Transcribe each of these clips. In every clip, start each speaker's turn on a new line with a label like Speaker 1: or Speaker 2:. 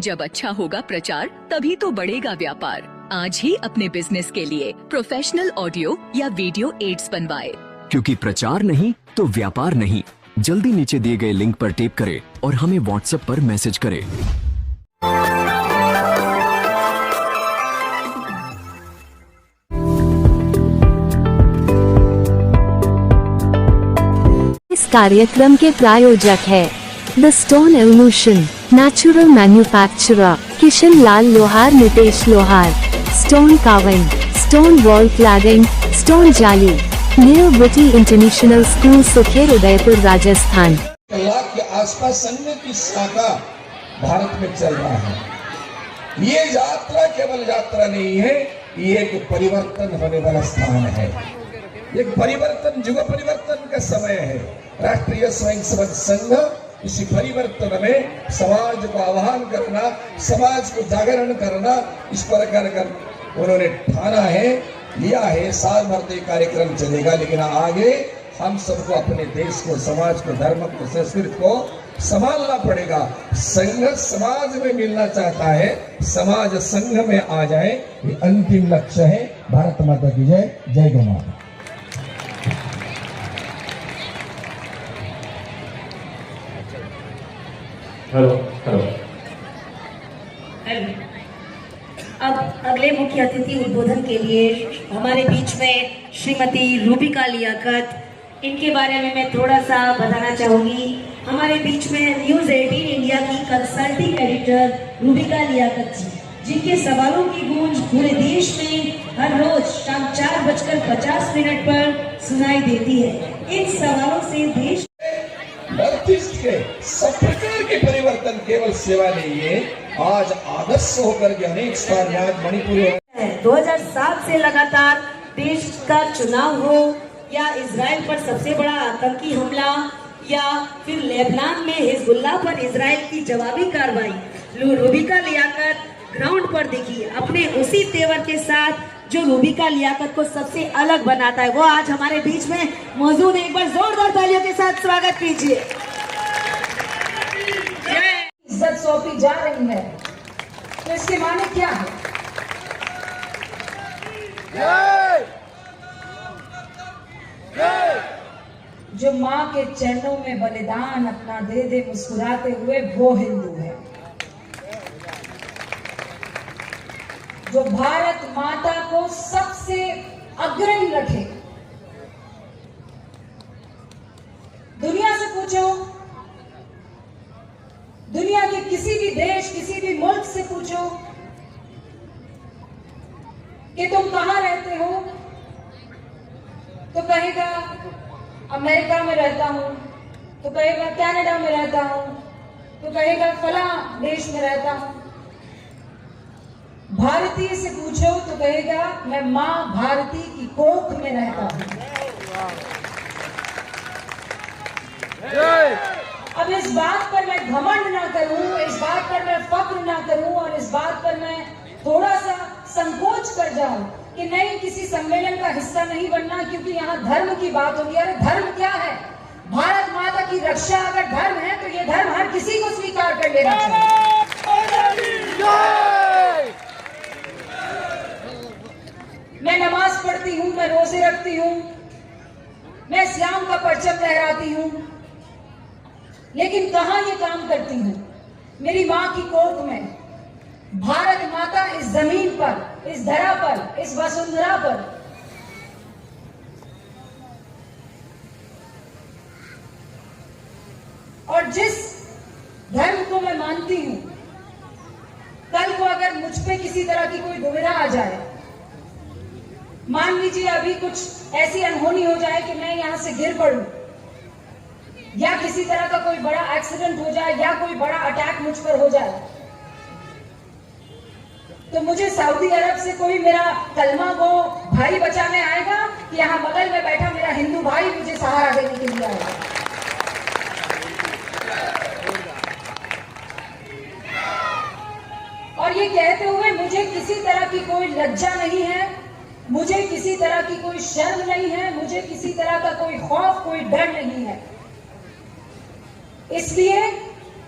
Speaker 1: जब अच्छा होगा प्रचार तभी तो बढ़ेगा व्यापार। आज ही अपने बिजनेस के लिए प्रोफेशनल ऑडियो या वीडियो एड्स बनवाए,
Speaker 2: क्योंकि प्रचार नहीं तो व्यापार नहीं। जल्दी नीचे दिए गए लिंक पर टेप करें और हमें व्हाट्सएप पर मैसेज करें।
Speaker 3: इस कार्यक्रम के प्रायोजक है the stone evolution, natural manufacturer Kishan Lal Lohar, Nitesh Lohar, stone carving, stone wall cladding, stone जाली, न्यू ब्रिटी इंटरनेशनल स्कूल, सुखेर, उदयपुर, राजस्थान।
Speaker 4: लाख के आसपास संघ की शाखा भारत में चल रहा है। ये यात्रा केवल यात्रा नहीं है, ये एक परिवर्तन होने वाला स्थान है। एक परिवर्तन, युग परिवर्तन का समय है। राष्ट्रीय स्वयंसेवक संघ इसी परिवर्तन में समाज को आह्वान करना, समाज को जागरण करना, इस प्रकार का उन्होंने ठाना है, लिया है। साल भर तो कार्यक्रम चलेगा, लेकिन आगे हम सबको अपने देश को, समाज को, धर्म को, संस्कृति को संभालना पड़ेगा। संघ समाज में मिलना चाहता है, समाज संघ में आ जाए, ये अंतिम लक्ष्य है। भारत माता की जय। जय गौ माता।
Speaker 5: हेलो।
Speaker 6: अब अगले मुख्य अतिथि उद्बोधन के लिए हमारे बीच में श्रीमती रूबिका लियाकत, इनके बारे में मैं थोड़ा सा बताना चाहूंगी। हमारे बीच में न्यूज़ 18 इंडिया की कंसल्टिंग एडिटर रूबिका लियाकत जी, जिनके सवालों की गूंज पूरे देश में हर रोज शाम 4:50 पर सुनाई देती है। इन सवालों से देश
Speaker 4: के सब प्रकार के परिवर्तन केवल सेवा नहीं है, आज आदर्श होकर के अनेक स्थान आज मणिपुर
Speaker 6: 2007 से लगातार देश का चुनाव हो, या इजराइल पर सबसे बड़ा आतंकी हमला, या फिर लेबनान में हिजबुल्लाह पर इजराइल की जवाबी कार्रवाई, रूबिका लियाकत ग्राउंड पर दिखी अपने उसी तेवर के साथ जो रूबिका लियाकत को सबसे अलग बनाता है। वो आज हमारे बीच में मौजूद है। एक बार जोरदार तालियों के साथ स्वागत कीजिए।
Speaker 7: इज्जत सौंपी जा रही है, तो इसके माने क्या है? जो माँ के चरणों में बलिदान अपना दे दे मुस्कुराते हुए, वो हिंदू है। जो भारत माता को सबसे अग्रणी रखे। दुनिया से पूछो, दुनिया के किसी भी देश, किसी भी मुल्क से पूछो कि तुम कहां रहते हो, तो कहेगा अमेरिका में रहता हूं, तो कहेगा कनाडा में रहता हूं, तो कहेगा फला देश में रहता हूं। भारतीय से पूछो तो कहेगा मैं मां भारती की कोख में रहता हूं। अब इस बात पर मैं घमंड ना करूं, इस बात पर मैं फक्र ना करूं, और इस बात पर मैं थोड़ा सा संकोच कर जाऊं कि नहीं, किसी सम्मेलन का हिस्सा नहीं बनना, क्योंकि यहाँ धर्म की बात होगी। अरे धर्म क्या है? भारत माता की रक्षा अगर धर्म है तो ये धर्म हर किसी को स्वीकार कर लेना चाहिए। मैं नमाज पढ़ती हूँ, मैं रोजे रखती हूँ, मैं इस्लाम का परचम लहराती हूँ, लेकिन कहाँ ये काम करती हूँ? मेरी माँ की कोख में। भारत माता इस जमीन पर, इस धरा पर, इस वसुंधरा पर और जिस धर्म को मैं मानती हूँ, कल को अगर मुझ पे किसी तरह की कोई दुविधा आ जाए, मान लीजिए अभी कुछ ऐसी अनहोनी हो जाए कि मैं यहां से गिर पड़ूं, या किसी तरह का कोई बड़ा एक्सीडेंट हो जाए, या कोई बड़ा अटैक मुझ पर हो जाए, तो मुझे सऊदी अरब से कोई मेरा कलमा गो भाई बचाने आएगा कि यहाँ बगल में बैठा मेरा हिंदू भाई मुझे सहारा देने के लिए आएगा? और ये कहते हुए मुझे किसी तरह की कोई लज्जा नहीं है, मुझे किसी तरह की कोई शर्म नहीं है, मुझे किसी तरह का कोई खौफ, कोई डर नहीं है। इसलिए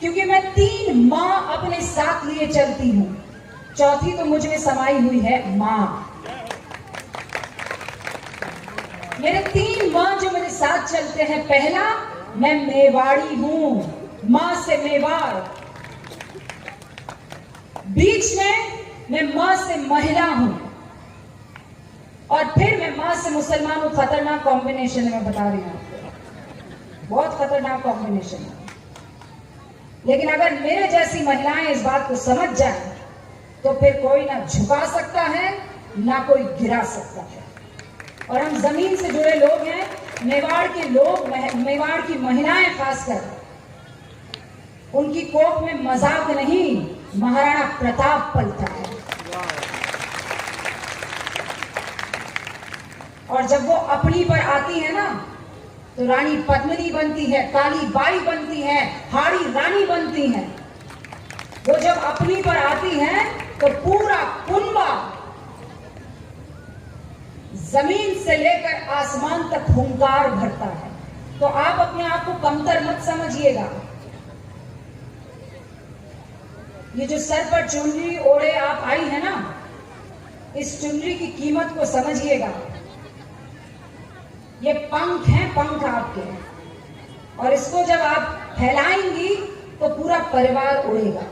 Speaker 7: क्योंकि मैं 3 माँ अपने साथ लिए चलती हूँ। चौथी तो मुझ में समाई हुई है माँ। मेरे 3 माँ जो मेरे साथ चलते हैं। पहला, मैं मेवाड़ी हूँ, माँ से मेवाड़। बीच में मैं माँ से महिला हूं, और फिर मैं माँ से मुसलमान हूं। खतरनाक कॉम्बिनेशन है, मैं बता रही हूं आपको, बहुत खतरनाक कॉम्बिनेशन है। लेकिन अगर मेरे जैसी महिलाएं इस बात को समझ जाए तो फिर कोई ना झुका सकता है ना कोई गिरा सकता है। और हम जमीन से जुड़े लोग हैं। मेवाड़ के लोग, मेवाड़ की महिलाएं खासकर, उनकी कोख में मजाक नहीं, महाराणा प्रताप पलता है। और जब वो अपनी पर आती है ना, तो रानी पद्मिनी बनती है, काली बाई बनती है, हाड़ी रानी बनती है। वो जब अपनी पर आती है तो पूरा कुंबा जमीन से लेकर आसमान तक हुंकार भरता है। तो आप अपने आप को कमतर मत समझिएगा। ये जो सर पर चुनरी ओढ़े आप आई है ना, इस चुनरी की कीमत को समझिएगा। ये पंख हैं, पंख आपके, और इसको जब आप फैलाएंगी तो पूरा परिवार उड़ेगा।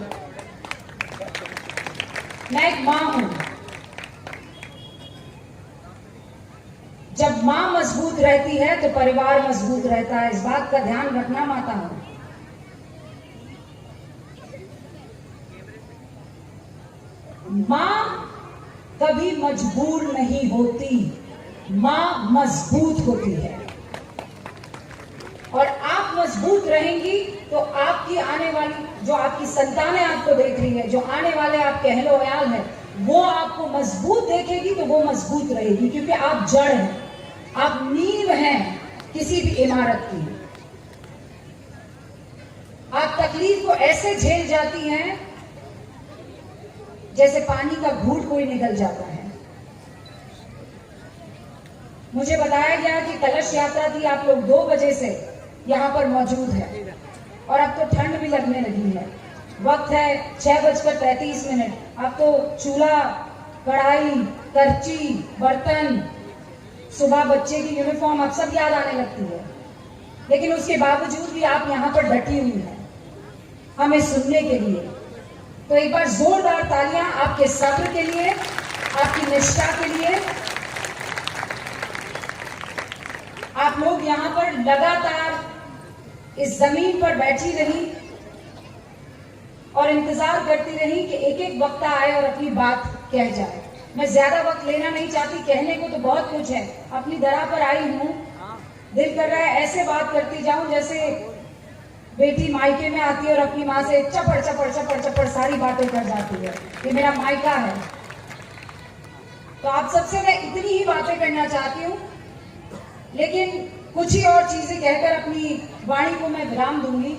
Speaker 7: मैं एक मां हूं। जब मां मजबूत रहती है तो परिवार मजबूत रहता है। इस बात का ध्यान रखना माता हूं। मां कभी मजबूर नहीं होती, मां मजबूत होती है। और आप मजबूत रहेंगी तो आपकी आने वाली, जो आपकी संतानें आपको देख रही है, जो आने वाले आपके अहलो अयाल है, वो आपको मजबूत देखेगी तो वो मजबूत रहेगी। क्योंकि आप जड़ हैं, आप नींव हैं किसी भी इमारत की। आप तकलीफ को ऐसे झेल जाती हैं जैसे पानी का घूंट कोई निकल जाता है। मुझे बताया गया कि कलश यात्रा थी, आप लोग 2 बजे से यहाँ पर मौजूद है, और अब तो ठंड भी लगने लगी है। वक्त है 6:35। अब तो चूल्हा, कढ़ाई, करची, बर्तन, सुबह बच्चे की यूनिफॉर्म, अब सब याद आने लगती है। लेकिन उसके बावजूद भी आप यहाँ पर डटी हुई हैं हमें सुनने के लिए। तो एक बार जोरदार तालियां आपके सब्र के लिए, आपकी निष्ठा के लिए। आप लोग यहाँ पर लगातार इस जमीन पर बैठी रही और इंतजार करती रही कि एक एक वक्ता आए और अपनी बात कह जाए। मैं ज्यादा वक्त लेना नहीं चाहती, कहने को तो बहुत कुछ है। अपनी दरा पर आई हूँ, दिल कर रहा है ऐसे बात करती जाऊं जैसे बेटी मायके में आती है और अपनी माँ से चपड़ चपड़ चपड़ चपड़ सारी बातें कर जाती है। ये मेरा मायका है। तो आप सबसे मैं इतनी ही बातें करना चाहती हूँ, लेकिन कुछ ही और चीजें कहकर अपनी वाणी को मैं विराम दूंगी।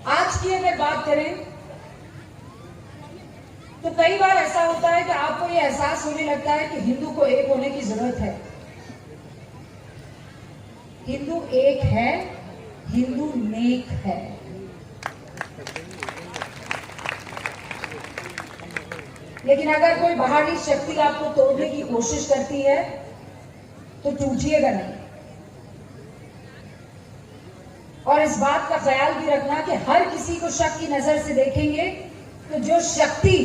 Speaker 7: आज की अगर बात करें तो कई बार ऐसा होता है कि आपको ये एहसास होने लगता है कि हिंदू को एक होने की जरूरत है। हिंदू एक है, हिंदू नेक है। लेकिन अगर कोई बाहरी शक्ति आपको तोड़ने की कोशिश करती है तो टूटिएगा नहीं। और इस बात का ख्याल भी रखना कि हर किसी को शक की नजर से देखेंगे तो जो शक्ति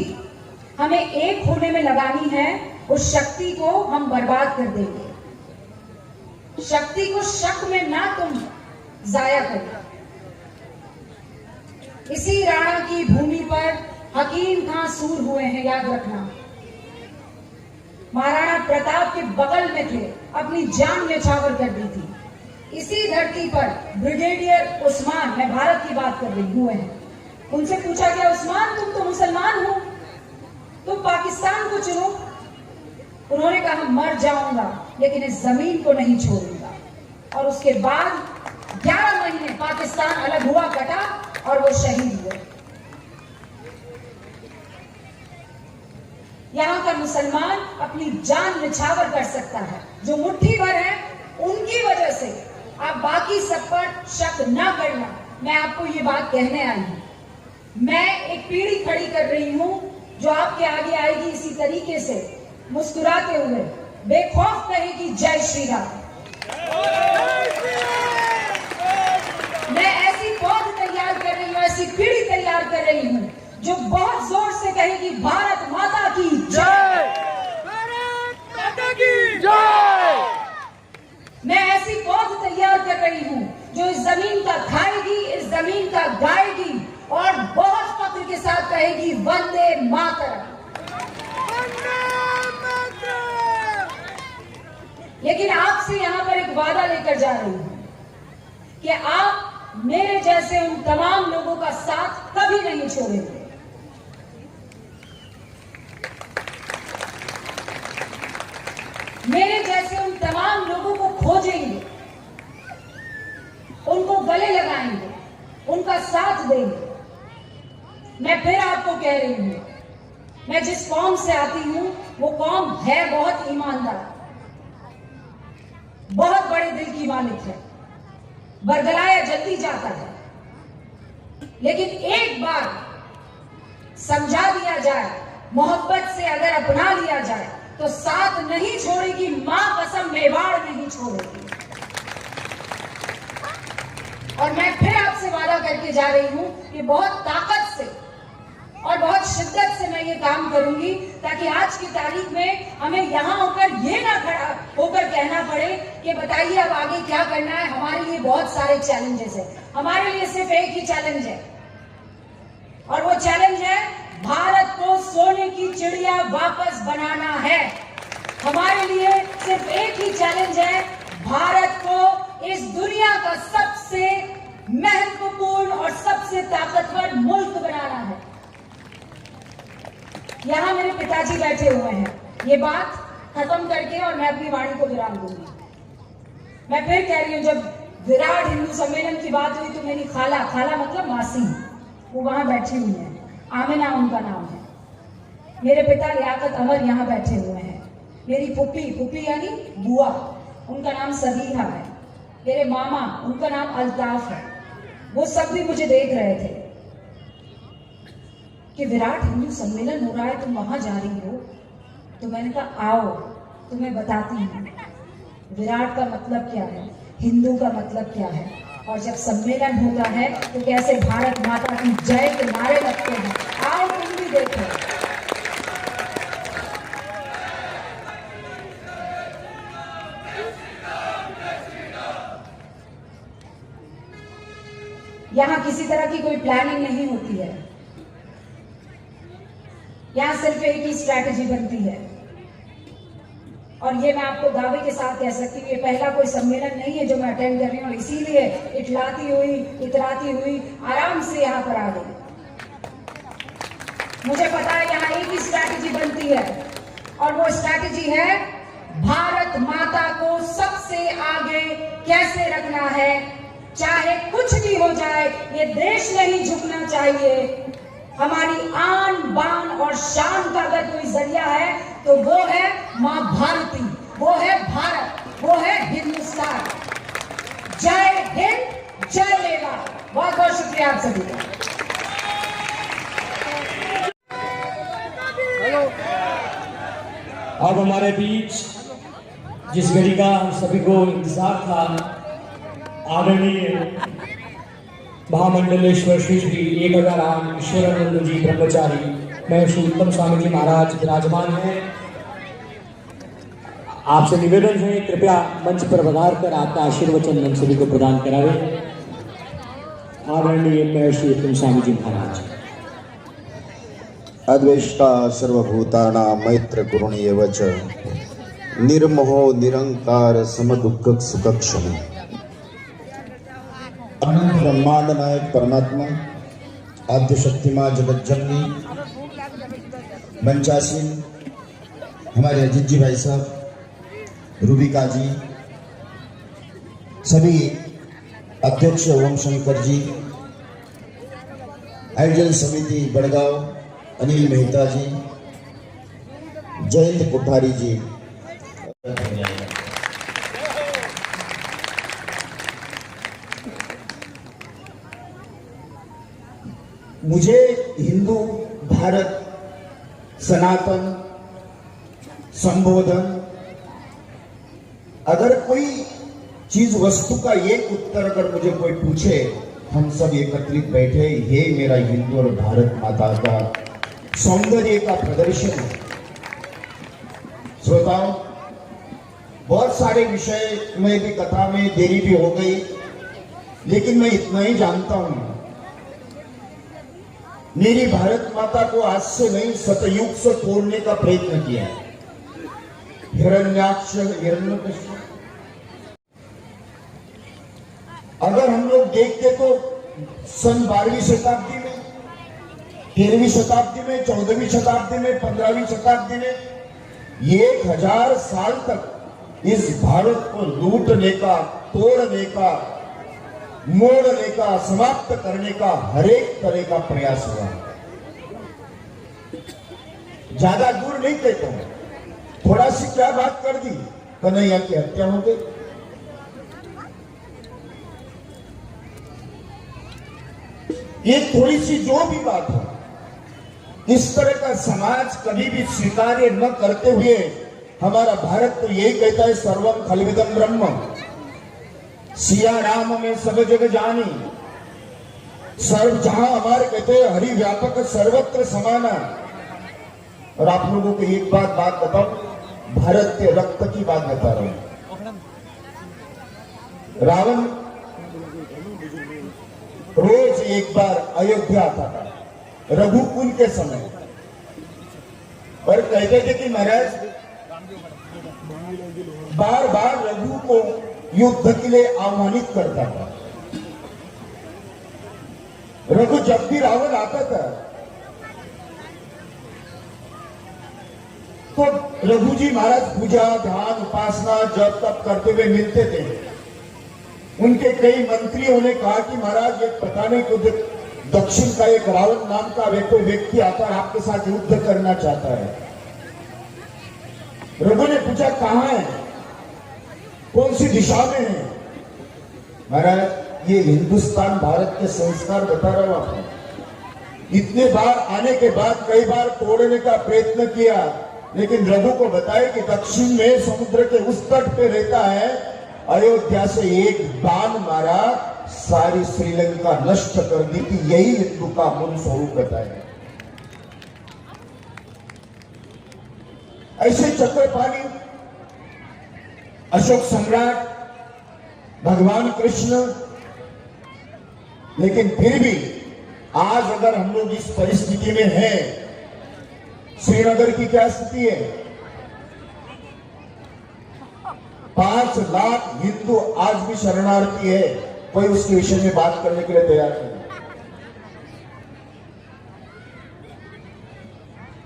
Speaker 7: हमें एक होने में लगानी है, उस शक्ति को हम बर्बाद कर देंगे। शक्ति को शक में ना तुम जाया करो। इसी राणा की भूमि पर हकीम खां सूर हुए हैं, याद रखना। महाराणा प्रताप के बगल में थे, अपनी जान न्यौछावर कर दी थी। इसी धरती पर ब्रिगेडियर उस्मान, मैं भारत की बात कर रही हुए हैं, उनसे पूछा गया, उस्मान तुम तो मुसलमान हो, तुम पाकिस्तान को चुनो। उन्होंने कहा मर जाऊंगा लेकिन इस जमीन को नहीं छोड़ूंगा। और उसके बाद 11 महीने पाकिस्तान अलग हुआ कटा और वो शहीद हुए। यहाँ का मुसलमान अपनी जान निछावर कर सकता है। जो मुट्ठी भर है उनकी वजह से आप बाकी सब पर शक न करना, मैं आपको ये बात कहने आई हूं। मैं एक पीढ़ी खड़ी कर रही हूं जो आपके आगे आएगी इसी तरीके से, मुस्कुराते हुए बेखौफ कहेगी जय श्री राम। मैं ऐसी पौध तैयार कर रही हूं, ऐसी पीढ़ी तैयार कर रही हूं जो बहुत जोर से कहेगी भारत माता की जय, भारत माता की जय। मैं ऐसी पौध तैयार कर रही हूं जो इस जमीन का खाएगी, इस जमीन का गाएगी और बहुत फख्र के साथ कहेगी वंदे मातरम। लेकिन आपसे यहां पर एक वादा लेकर जा रही हूं कि आप मेरे जैसे उन तमाम लोगों का साथ कभी नहीं छोड़ेंगे। मेरे जैसे उन तमाम लोगों को खोजेंगे, उनको गले लगाएंगे, उनका साथ देंगे। मैं फिर आपको कह रही हूं, मैं जिस कौम से आती हूं वो कौम है बहुत ईमानदार, बहुत बड़े दिल की मालिक है, बरगलाया जल्दी जाता है, लेकिन एक बार समझा दिया जाए, मोहब्बत से अगर अपना लिया जाए तो साथ नहीं छोड़ेगी, मां कसम मेवाड़ नहीं छोड़ेगी। और मैं फिर आपसे वादा करके जा रही हूं कि बहुत ताकत से और बहुत शिद्दत से मैं ये काम करूंगी ताकि आज की तारीख में हमें यहां होकर ये ना खड़ा होकर कहना पड़े कि बताइए अब आगे क्या करना है। हमारे लिए बहुत सारे चैलेंजेस है, हमारे लिए सिर्फ एक ही चैलेंज है और वो चैलेंज है भारत को सोने की चिड़िया वापस बनाना है। हमारे लिए सिर्फ एक ही चैलेंज है, भारत को इस दुनिया का सबसे महत्वपूर्ण और सबसे ताकतवर मुल्क बनाना है। यहां मेरे पिताजी बैठे हुए हैं, ये बात खत्म करके और मैं अपनी वाणी को विराम दूंगी। मैं फिर कह रही हूं, जब विराट हिंदू सम्मेलन की बात हुई तो मेरी खाला मतलब मासी, वो वहां बैठी हुई है, आमिना उनका नाम है। मेरे पिता लियाकत अमर यहां बैठे हुए हैं। मेरी फुप्पी यानी बुआ, उनका नाम सदीहा है। मेरे मामा, उनका नाम अल्ताफ है। वो सब भी मुझे देख रहे थे कि विराट हिंदू सम्मेलन हो रहा है, तुम वहां जा रही हो। तो मैंने कहा आओ तुम्हें बताती हूँ विराट का मतलब क्या है, हिंदू का मतलब क्या है, और जब सम्मेलन होता है तो कैसे भारत माता की जय के नारे लगते हैं। आओ तुम भी देखो। यहां किसी तरह की कोई प्लानिंग नहीं होती है, यहां सिर्फ एक ही स्ट्रैटेजी बनती है। और ये मैं आपको दावे के साथ कह सकती हूँ, ये पहला कोई सम्मेलन नहीं है जो मैं अटेंड कर रही हूँ, इसीलिए इतराती हुई आराम से यहाँ पर आ गई। मुझे पता है यहाँ एक ही स्ट्रैटेजी बनती है और वो स्ट्रैटेजी है भारत माता को सबसे आगे कैसे रखना है। चाहे कुछ भी हो जाए, ये देश नहीं झुकना चाहिए। हमारी आन बान और शान का अगर कोई जरिया है तो वो है मां भारती, वो है भारत, वो है हिंदुस्तान। जय हिंद, जय मेवा। बहुत बहुत शुक्रिया आप सभी का।
Speaker 5: अब हमारे बीच जिस घड़ी का हम सभी को इंतजार था, आदरणीय महामंडलेश्वर श्री 1008 ईश्वरानंद जी ब्रह्मचारी महर्षि उत्तम स्वामी जी महाराज विराजमान हैं। आपसे निवेदन है कृपया मंच पर पधार कर आपका आशीर्वचन हम सभी को प्रदान करावे। आदरणीय महर्षि उत्तम स्वामी जी महाराज।
Speaker 8: अद्वेष्टा सर्वभूतानां मैत्र करुणीयव च निर्मोहो निरंकार समदुःख सुखक्षमी। अनंत ब्रह्मांड नायक परमात्मा आद्य शक्ति मां जगत जननी मंचासीन हमारे अजीत जी भाई साहब, रूबिका जी, सभी अध्यक्ष ओम शंकर जी, आयोजन समिति बड़गांव अनिल मेहता जी, जयंत कोठारी जी, मुझे हिंदू, भारत, सनातन, संबोधन, अगर कोई चीज वस्तु का एक उत्तर अगर मुझे कोई पूछे, हम सब एकत्रित बैठे, ये मेरा हिंदू और भारत माता का सौंदर्य का प्रदर्शन है। श्रोताओं, बहुत सारे विषय में भी कथा में देरी भी हो गई, लेकिन मैं इतना ही जानता हूं, मेरी भारत माता को आज से नहीं सतयुग से तोड़ने का प्रयत्न किया है। हिरण्याक्ष, हिरण्यकश्यप, अगर हम लोग देखते तो सन 12वीं शताब्दी में, 13वीं शताब्दी में, 14वीं शताब्दी में, 15वीं शताब्दी में 1000 साल तक इस भारत को लूटने का, तोड़ने का, मोड़ने का, समाप्त करने का हर एक तरह का प्रयास हुआ। ज्यादा दूर नहीं कहता हूं, थोड़ा सी क्या बात कर दी, कन्हैया की हत्या हो गई। ये थोड़ी सी जो भी बात हो, इस तरह का समाज कभी भी स्वीकार्य न करते हुए हमारा भारत तो यही कहता है, सर्वम खलविदम ब्रह्म, सिया राम में सब जग जानी, सर्व जहां हमारे कहते हैं हरि व्यापक सर्वत्र समाना। और आप लोगों को एक बात बताऊं, भारत के रक्त की बात बता रहा हूं। रावण रोज एक बार अयोध्या आता था रघुकुल के समय, और कहते थे कि महाराज बार बार रघु को युद्ध के लिए आह्वानित करता था। रघु जब भी रावण आता था तो रघु जी महाराज पूजा, ध्यान, उपासना, जप तप करते हुए मिलते थे। उनके कई मंत्रियों ने कहा कि महाराज ये पता नहीं कुछ दक्षिण का एक रावण नाम का कोई व्यक्ति आता है, आपके साथ युद्ध करना चाहता है। रघु ने पूछा कहां है, कौन सी दिशा में है? महाराज ये हिंदुस्तान भारत के संस्कार बता रहा हूं आपको। इतने बार आने के बाद कई बार तोड़ने का प्रयत्न किया, लेकिन रघु को बताया कि दक्षिण में समुद्र के उस तट पे रहता है, अयोध्या से एक बाण मारा, सारी श्रीलंका नष्ट कर दी थी। यही हिंदू का मूल स्वरूप बताया। ऐसे चक्रपाणी, अशोक सम्राट, भगवान कृष्ण, लेकिन फिर भी आज अगर हम लोग इस परिस्थिति में हैं, श्रीनगर की क्या स्थिति है? 5 लाख हिंदू आज भी शरणार्थी है, कोई उसके विषय में बात करने के लिए तैयार नहीं।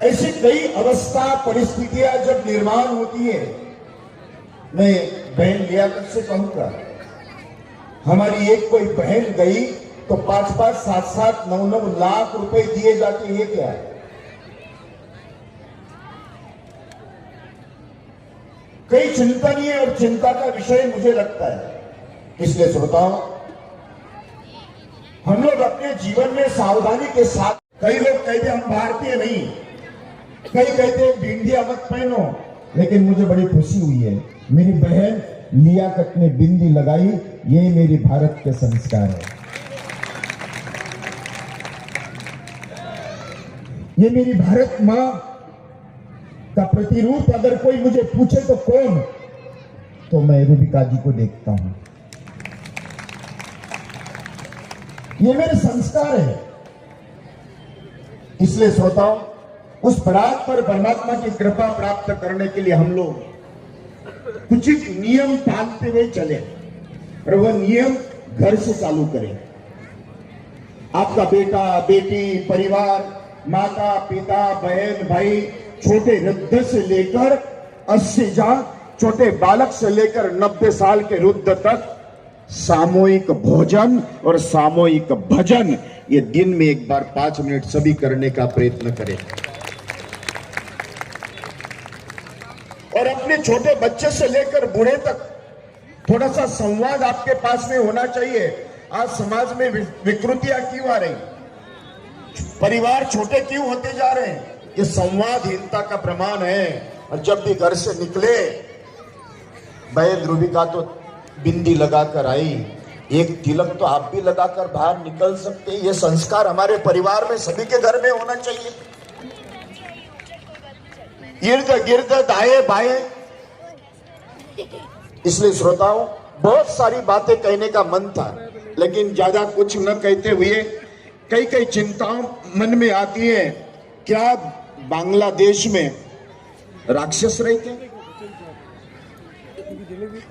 Speaker 8: ऐसी कई अवस्था, परिस्थितियां जब निर्माण होती है, मैं बहन लियाकत से कहूंगा, हमारी एक कोई बहन गई तो 5-5, 7-7, 9-9 लाख रुपए दिए जाते। ये क्या है? कई चिंतनीय और चिंता का विषय मुझे लगता है। इसलिए श्रोताओं, हम लोग अपने जीवन में सावधानी के साथ, कई लोग कहते हम भारतीय नहीं, कई कहते बिंदिया मत पहनो, लेकिन मुझे बड़ी खुशी हुई है, मेरी बहन लियाकत ने बिंदी लगाई, ये मेरी भारत के संस्कार है। ये मेरी भारत मां का प्रतिरूप अगर कोई मुझे पूछे तो कौन, तो मैं रूबिका जी को देखता हूं। ये मेरे संस्कार है। इसलिए श्रोताओं, उस पड़ाव पर परमात्मा की कृपा प्राप्त करने के लिए हम लोग कुछ नियम पालते हुए चले, और वह नियम घर से चालू करें। आपका बेटा, बेटी, परिवार, माता, पिता, बहन, भाई, छोटे वृद्ध से लेकर 80 छोटे बालक से लेकर 90 साल के वृद्ध तक सामूहिक भोजन और सामूहिक भजन, ये दिन में एक बार 5 मिनट सभी करने का प्रयत्न करें। और अपने छोटे बच्चे से लेकर बूढ़े तक थोड़ा सा संवाद आपके पास में होना चाहिए। आज समाज में विकृतियां क्यों आ रही? परिवार छोटे क्यों होते जा रहे हैं? ये संवादहीनता का प्रमाण है। और जब भी घर से निकले, बहन रूबिका तो बिंदी लगाकर आई, एक तिलक तो आप भी लगाकर बाहर निकल सकते हैं। ये संस्कार हमारे परिवार में सभी के घर में होना चाहिए। इर्द गिर्द दाएं बाएं। इसलिए श्रोताओं, बहुत सारी बातें कहने का मन था, लेकिन ज्यादा कुछ न कहते हुए कई कई चिंताएं मन में आती है। क्या बांग्लादेश में राक्षस रहते?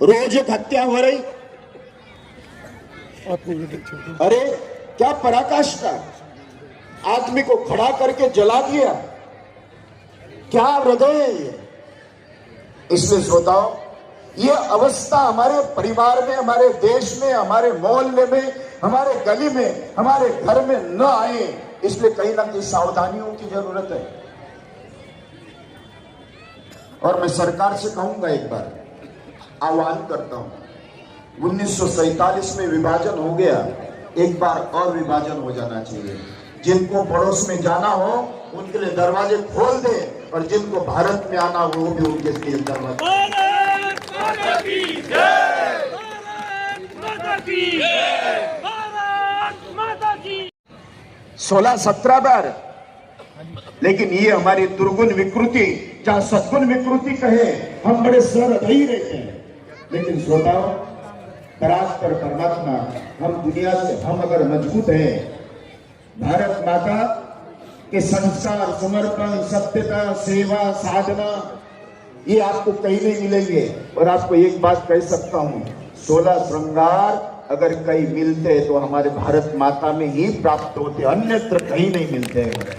Speaker 8: रोज एक हत्या हो रही। अरे क्या पराकाष्ठा, आदमी को खड़ा करके जला दिया। क्या हृदय है ये? इसलिए श्रोताओं, ये अवस्था हमारे परिवार में, हमारे देश में, हमारे मोहल्ले में, हमारे गली में, हमारे घर में न आए, इसलिए कहीं ना कहीं सावधानियों की जरूरत है। और मैं सरकार से कहूंगा, एक बार आह्वान करता हूं, 1947 में विभाजन हो गया, एक बार और विभाजन हो जाना चाहिए। जिनको पड़ोस में जाना हो उनके लिए दरवाजे खोल दे, और जिनको भारत में आना हो वो भी उनके लिए दरवाजे। 16-17 बार। लेकिन ये हमारी दुर्गुण विकृति, चाहे सद्गुण विकृति कहे, हम बड़े सरदयी रहते हैं। लेकिन श्रोताओं, परात्पर परमात्मा, हम दुनिया से हम अगर मजबूत हैं, भारत माता के संस्कार, समर्पण, सत्यता, सेवा, साधना, ये आपको कहीं नहीं मिलेंगे। और आपको एक बात कह सकता हूं, 16 श्रृंगार अगर कहीं मिलते हैं तो हमारे भारत माता में ही प्राप्त होते, अन्यत्र कहीं नहीं मिलते हैं।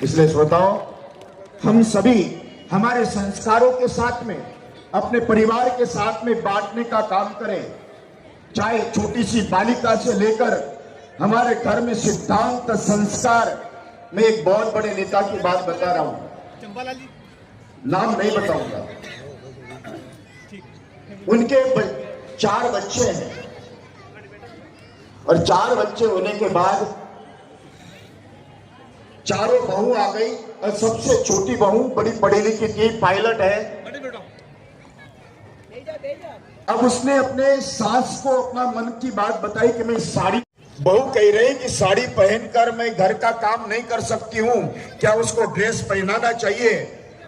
Speaker 8: इसलिए श्रोताओं, हम सभी हमारे संस्कारों के साथ में, अपने परिवार के साथ में बांटने का काम करें। चाहे छोटी सी बालिका से लेकर हमारे घर में सिद्धांत, संस्कार। मैं एक बहुत बड़े नेता की बात बता रहा हूं, नाम नहीं बताऊंगा। उनके 4 बच्चे हैं, और 4 बच्चे होने के बाद चारों बहू आ गई, और सबसे छोटी बहू बड़ी पढ़ी लिखी थी, पायलट है। अब उसने अपने सास को अपना मन की बात बताई कि मैं साड़ी, बहू कह रही कि साड़ी पहनकर मैं घर का काम नहीं कर सकती हूँ, क्या उसको ड्रेस पहनाना चाहिए?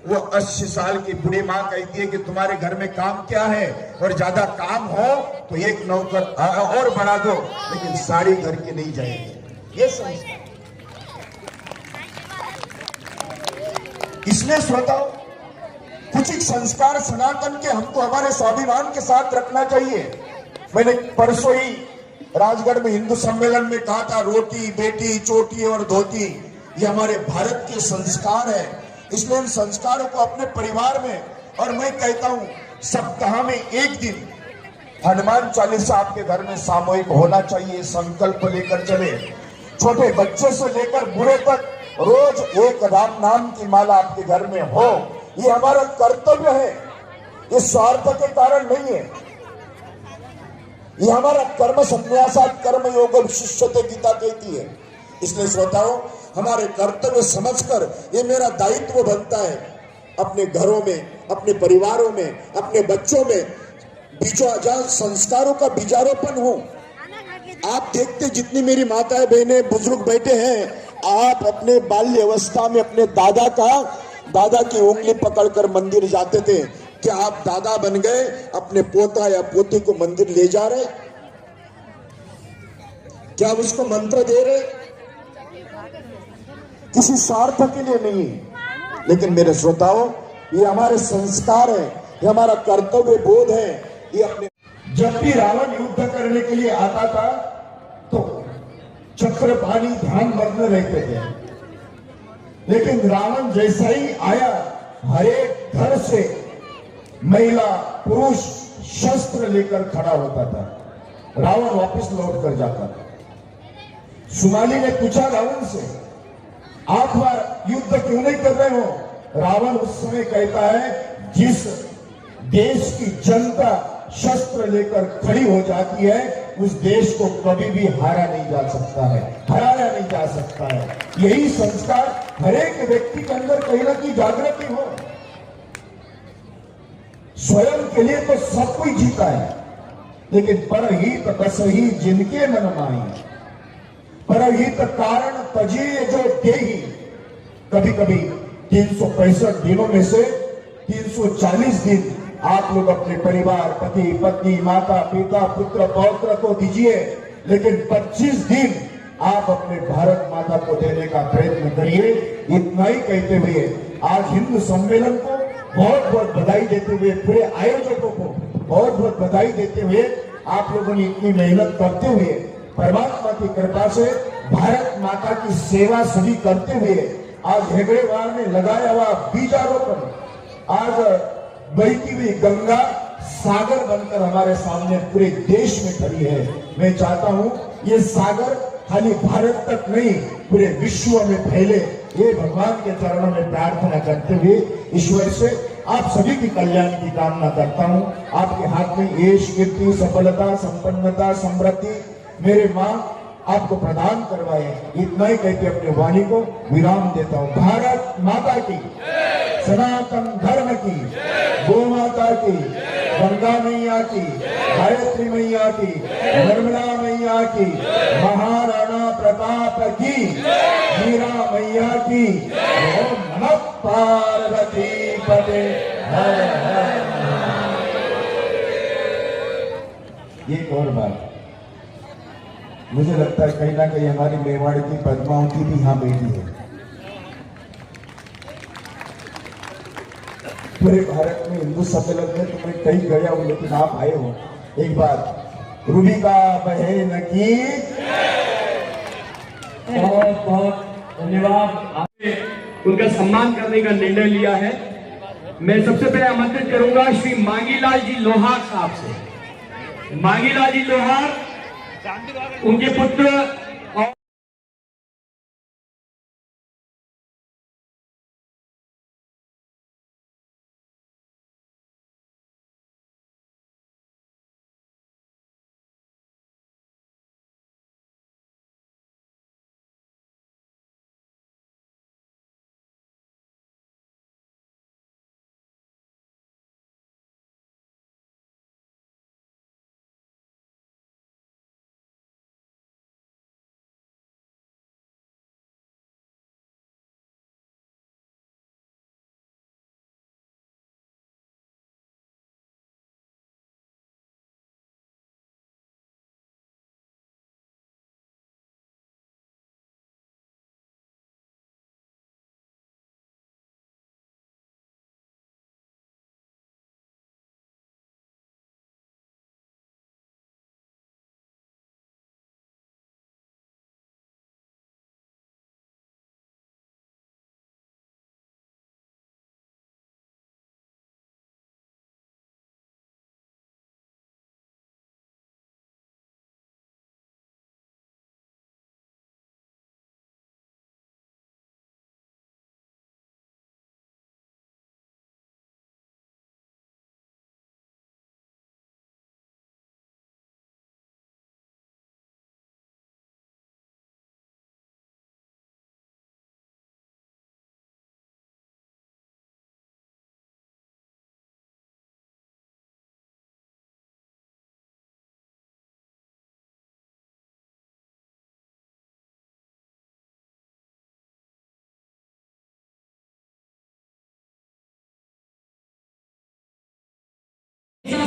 Speaker 8: वो 80 साल की बूढ़ी माँ कहती है कि तुम्हारे घर में काम क्या है, और ज्यादा काम हो तो एक नौकर और बढ़ा दो, लेकिन साड़ी घर की नहीं जाएगी। ये संस्कार। इसलिए श्रोताओं, कुछ एक संस्कार सनातन के हमको हमारे स्वाभिमान के साथ रखना चाहिए। मैंने परसों ही राजगढ़ में हिंदू सम्मेलन में कहा था, रोटी बेटी चोटी और धोती, ये हमारे भारत के संस्कार है। इसलिए इन संस्कारों को अपने परिवार में, और मैं कहता हूं सप्ताह में एक दिन हनुमान चालीसा आपके घर में सामूहिक होना चाहिए। संकल्प लेकर चले, छोटे बच्चे से लेकर बूढ़े तक रोज एक राम नाम की माला आपके घर में हो। ये हमारा कर्तव्य है, ये स्वार्थ के कारण नहीं है। ये हमारा कर्म संन्यासात् कर्म योग शिष्यते गीता कहती है। इसलिए श्रोताओं, हमारे कर्तव्य समझकर ये मेरा दायित्व बनता है, अपने घरों में, अपने परिवारों में, अपने बच्चों में बीजों संस्कारों का बीजारोपण हो। आप देखते जितनी मेरी माताएं बहनें बुजुर्ग बैठे हैं, आप अपने बाल्य अवस्था में अपने दादा की उंगली पकड़कर मंदिर जाते थे। क्या आप दादा बन गए, अपने पोता या पोती को मंदिर ले जा रहे? क्या उसको मंत्र दे रहे? किसी स्वार्थ के लिए नहीं। लेकिन मेरे श्रोताओं, ये हमारे संस्कार है, ये हमारा कर्तव्य बोध है। ये अपने, जब भी रावण युद्ध करने के लिए आता था तो चक्रपाणी ध्यान मग्न रहते थे, लेकिन रावण जैसा ही आया, हर एक घर से महिला पुरुष शस्त्र लेकर खड़ा होता था, रावण वापस लौट कर जाता था। सुमाली ने पूछा रावण से, आप युद्ध क्यों नहीं कर रहे हो? रावण उस समय कहता है, जिस देश की जनता शस्त्र लेकर खड़ी हो जाती है उस देश को कभी भी हारा नहीं जा सकता है, हराया नहीं जा सकता है। यही संस्कार हर एक व्यक्ति के अंदर कहीं ना कहीं जागृति हो। स्वयं के लिए तो सब कोई जीता है, लेकिन परहित कसहि जिनके मन माही, परहित कारण तजिए जो देही। कभी कभी 365 दिनों में से 340 दिन आप लोग अपने परिवार, पति पत्नी, माता पिता, पुत्र पौत्र को दीजिए, लेकिन 25 दिन आप अपने भारत माता को देने का प्रयत्न करिए। इतना ही कहते हुए आज हिंदू सम्मेलन को बहुत बहुत बधाई देते हुए, पूरे आयोजकों को बहुत बहुत बधाई देते हुए, आप लोगों ने इतनी मेहनत करते हुए परमात्मा की कृपा से भारत माता की सेवा सभी करते हुए आज हेगड़ेवार ने लगाया हुआ बीजारोपण आज बहती हुई गंगा सागर बनकर हमारे सामने पूरे देश में खड़ी है। मैं चाहता हूं ये सागर खाली भारत तक नहीं, पूरे विश्व में फैले। ये भगवान के चरणों में प्रार्थना करते हुए ईश्वर से आप सभी की कल्याण की कामना करता हूं। आपके हाथ में यश, कीर्ति, सफलता, संपन्नता, समृद्धि मेरे मां आपको प्रदान करवाए। इतना ही कहते अपने वाणी को विराम देता हूं। भारत माता की, सनातन धर्म की, गो माता की, गंगा मैया की, गायत्री मैया की, नर्मदा मैया की, महाराणा प्रताप की, मीरा मैया की। ओम नमः पार्वती पते। एक और बात, मुझे लगता है कहीं ना कहीं हमारी मेवाड़ की पद्मावती भी यहाँ बैठी है। पूरे भारत में हिंदू सम्मेलन में तो मैं कहीं गया हूँ, लेकिन आप आए हो। एक बार रूबिका बहन की
Speaker 5: बहुत बहुत धन्यवाद। आपने उनका सम्मान करने का निर्णय लिया है। मैं सबसे पहले आमंत्रित करूंगा श्री मांगीलाल जी लोहार साहब से। मांगीलाल जी लोहार, उनके पुत्र और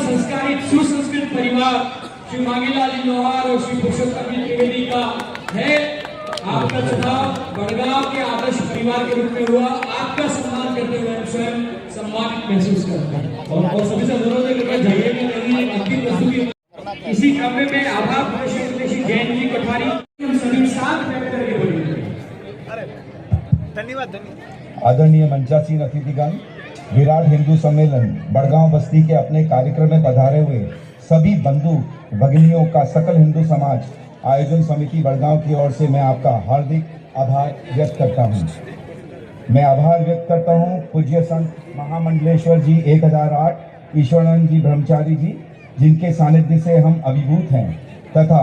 Speaker 5: संस्कारित सुसंस्कृत परिवार श्री मांगीलाल जी लोहार और श्री पुरुषोत्तम जी त्रिवेदी का है। आपका चुनाव बड़गांव के आदर्श परिवार के रूप में हुआ। आपका सम्मान करते हुए हम स्वयं सम्मानित महसूस करते हैं और सभी से अनुरोध है कि झगड़े में नहीं, अंतिम प्रस्तुति इसी क्रम में मैं आभार प्रदर्शन श्री जैन जी कठारी हम सभी साथ व्यक्त करके बोलेंगे।
Speaker 9: धन्यवाद। आदरणीय मंचासीन अतिथिगण, विराट हिंदू सम्मेलन बड़गांव बस्ती के अपने कार्यक्रम में पधारे हुए सभी बंधु भगिनियों का सकल हिंदू समाज आयोजन समिति बड़गांव की ओर से मैं आपका हार्दिक आभार व्यक्त करता हूं। मैं आभार व्यक्त करता हूं पूज्य संत महामंडलेश्वर जी 1008, ईश्वरानंद जी ब्रह्मचारी जी, जिनके सानिध्य से हम अभिभूत हैं। तथा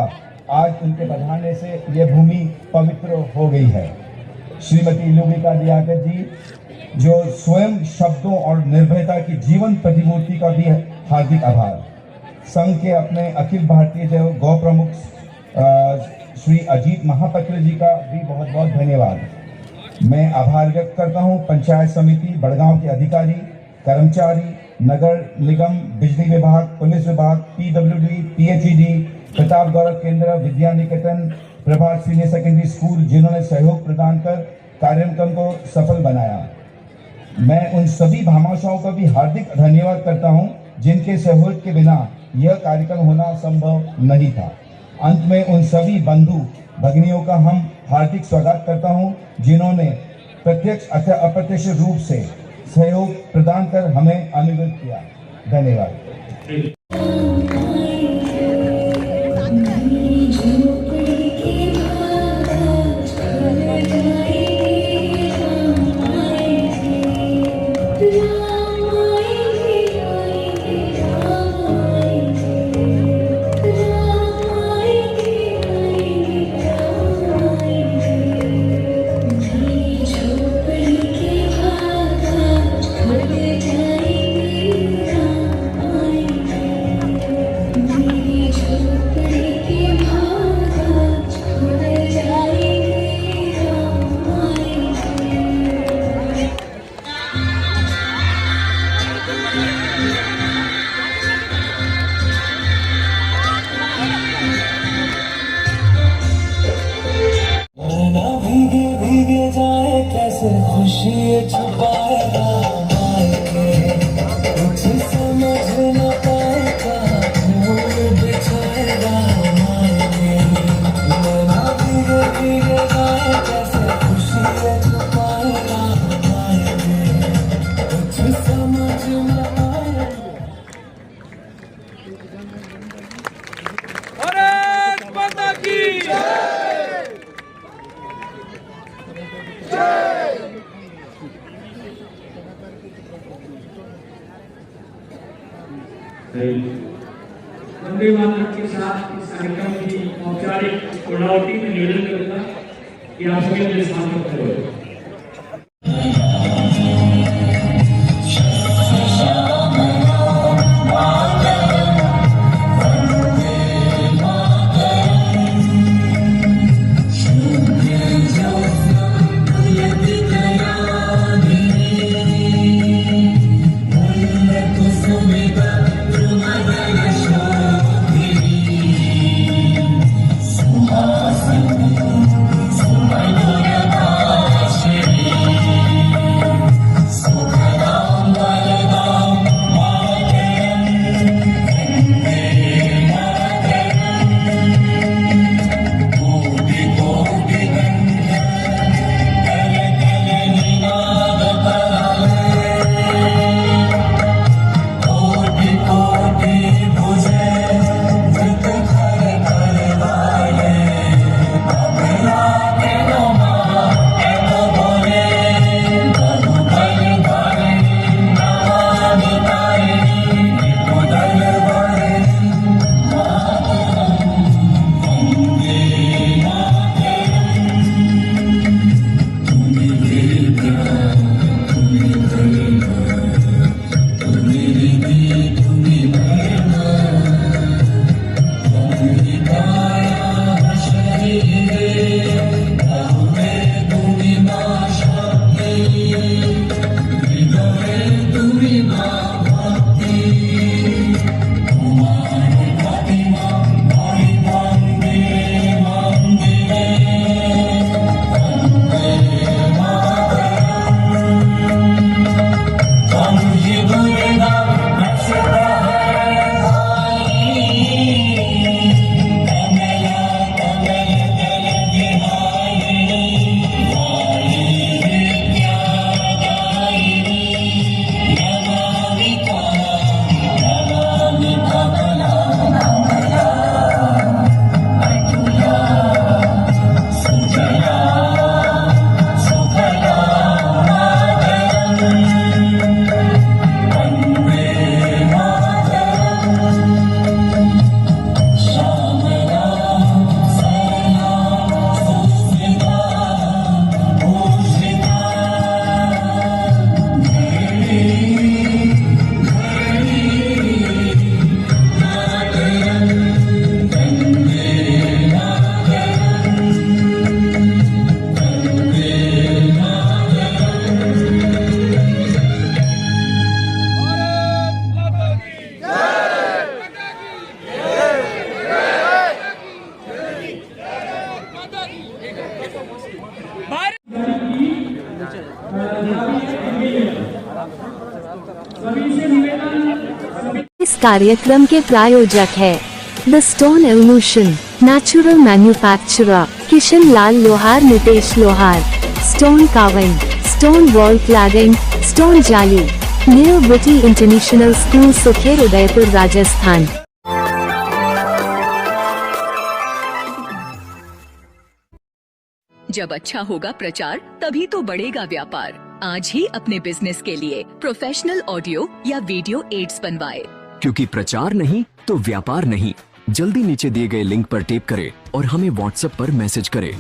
Speaker 9: आज उनके बढ़ाने से यह भूमि पवित्र हो गई है। श्रीमती रूबिका लियाकत जी, जो स्वयं शब्दों और निर्भयता की जीवन प्रतिमूर्ति का भी हार्दिक आभार। संघ के अपने अखिल भारतीय देव गौ प्रमुख श्री अजीत महापात्र जी का भी बहुत बहुत धन्यवाद। मैं आभार व्यक्त करता हूं पंचायत समिति बड़गांव के अधिकारी, कर्मचारी, नगर निगम, बिजली विभाग, पुलिस विभाग, PWD, PHED, प्रतापगौरव केंद्र, विद्या निकेतन, प्रभात सीनियर सेकेंडरी स्कूल, जिन्होंने सहयोग प्रदान कर कार्यक्रम को सफल बनाया। मैं उन सभी भामाशाहों का भी हार्दिक धन्यवाद करता हूं जिनके सहयोग के बिना यह कार्यक्रम होना संभव नहीं था। अंत में उन सभी बंधु भगिनियों का हम हार्दिक स्वागत करता हूं जिन्होंने प्रत्यक्ष अथवा अप्रत्यक्ष रूप से सहयोग प्रदान कर हमें अनुगत किया। धन्यवाद।
Speaker 10: खुशी छुपाएगा कुछ समझ न पाएगा, फूल बिछाएगा मना भीगे भीगे जाए कैसे खुशी छुपाएगा कुछ समझ न आएगा।
Speaker 5: भारत माता की वंदे मातरम के साथ इस कार्यक्रम की औपचारिक पूर्णाहुति में निवेदन करूंगा कि आप सभी मेरे साथ करें।
Speaker 3: कार्यक्रम के प्रायोजक है the stone evolution natural manufacturer Kishan Lal Lohar Nitesh Lohar stone carving stone wall cladding stone जाली न्यू ब्रिटी इंटरनेशनल स्कूल सुखेर उदयपुर राजस्थान।
Speaker 1: जब अच्छा होगा प्रचार तभी तो बढ़ेगा व्यापार। आज ही अपने बिजनेस के लिए प्रोफेशनल ऑडियो या वीडियो एड्स बनवाए।
Speaker 2: क्योंकि प्रचार नहीं तो व्यापार नहीं। जल्दी नीचे दिए गए लिंक पर टेप करें और हमें व्हाट्सएप पर मैसेज करें।